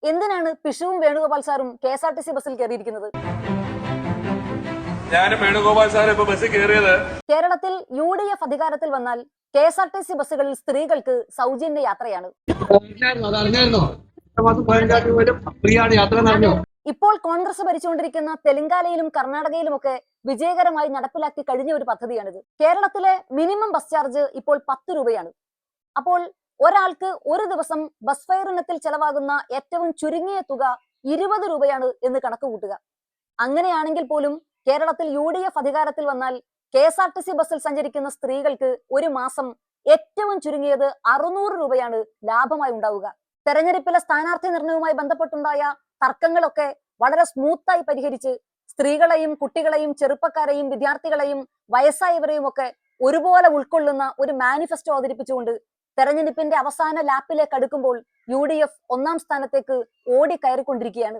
എന്തിനാണ് പിഷുവും വേണുഗോപാൽ സാറും KSRTC ബസ്സിൽ കയറിയിരിക്കുന്നത്? ഞാനും വേണുഗോപാൽ സാർ ഇപ്പൊ ബസ്സിൽ കയറിയത് കേരളത്തിൽ UDF അധികാരത്തിൽ വന്നാൽ KSRTC ബസ്സുകളിൽ സ്ത്രീകൾക്ക് സൗജന്യ യാത്രയാണ്. ഇപ്പോൾ കോൺഗ്രസ് ഭരിച്ചുകൊണ്ടിരിക്കുന്ന തെലങ്കാനയിലും കർണാടകയിലുമൊക്കെ വിജയകരമായി നടപ്പിലാക്കി കഴിഞ്ഞ ഒരു പദ്ധതിയാണിത്. കേരളത്തിലെ മിനിമം ബസ് ചാർജ് ഇപ്പോൾ 10 രൂപയാണ്. അപ്പോൾ ഒരാൾക്ക് ഒരു ദിവസം ബസ് ഫെയർ ഇനത്തിൽ ചെലവാകുന്ന ഏറ്റവും ചുരുങ്ങിയ തുക 20 രൂപയാണ് എന്ന് കണക്ക് കൂട്ടുക. അങ്ങനെയാണെങ്കിൽ പോലും കേരളത്തിൽ UDF അധികാരത്തിൽ വന്നാൽ KSRTC ബസ്സിൽ സഞ്ചരിക്കുന്ന സ്ത്രീകൾക്ക് ഒരു മാസം ഏറ്റവും ചുരുങ്ങിയത് 600 രൂപയാണ് ലാഭമായി ഉണ്ടാവുക. തെരഞ്ഞെടുപ്പിലെ സ്ഥാനാർത്ഥി നിർണയവുമായി ബന്ധപ്പെട്ടുണ്ടായ തർക്കങ്ങളൊക്കെ വളരെ സ്മൂത്തായി പരിഹരിച്ച് സ്ത്രീകളെയും കുട്ടികളെയും ചെറുപ്പക്കാരെയും വിദ്യാർത്ഥികളെയും വയസ്സായവരെയും ഒക്കെ ഒരുപോലെ ഉൾക്കൊള്ളുന്ന ഒരു മാനിഫെസ്റ്റോ അവതരിപ്പിച്ചുകൊണ്ട് തെരഞ്ഞെടുപ്പിന്റെ അവസാന ലാപ്പിലേക്ക് അടുക്കുമ്പോൾ UDF ഒന്നാം സ്ഥാനത്തേക്ക് ഓടി കയറിക്കൊണ്ടിരിക്കുകയാണ്.